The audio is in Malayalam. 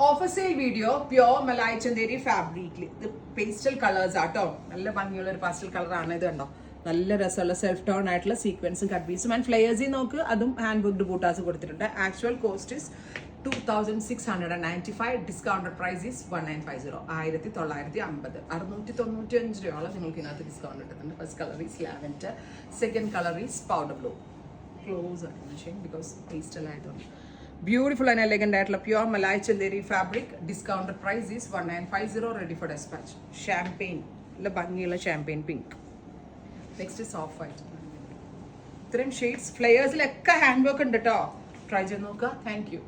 Offer sale video pure Malai Chanderi ഫാബ്രിക്കിൽ ഇത് പേസ്റ്റൽ കളേഴ്സ് ആട്ടോ. നല്ല ഭംഗിയുള്ള ഒരു പാസ്റ്റൽ കളറാണ് ഇത്. കണ്ടോ, നല്ല രസമുള്ള സെൽഫ് ടോൺ ആയിട്ടുള്ള സീക്വൻസും കട്ട് പീസും ആൻഡ് ഫ്ലെയേഴ്സിൽ നോക്ക്, അതും ഹാൻഡ് ബുക്ക്ഡ് ബൂട്ടാസ് കൊടുത്തിട്ടുണ്ട്. Actual cost is 2695. Discounted price is 1950. 1950. 695 രൂപയോളം നിങ്ങൾക്ക് ഇതിനകത്ത് ഡിസ്കൗണ്ട് കിട്ടുന്നുണ്ട്. First colour is lavender, second colour is powder blue. Close ആണ് ബിക്കോസ് പേസ്റ്റൽ ആയതുകൊണ്ട്. ബ്യൂട്ടിഫുൾ ആൻഡ് എലഗന്റ് ആയിട്ടുള്ള pure Malai Chanderi fabric. Discounted price is 1950. Ready for despatch. Champagne, നല്ല ഭംഗിയുള്ള champagne pink. Next soft white. ഇത്രയും ഷെയ്ഡ്സ് ഫ്ലെയേഴ്സിലൊക്കെ ഹാൻഡ് വർക്ക് ഉണ്ട് കേട്ടോ. ട്രൈ ചെയ്ത് നോക്കുക. Thank U.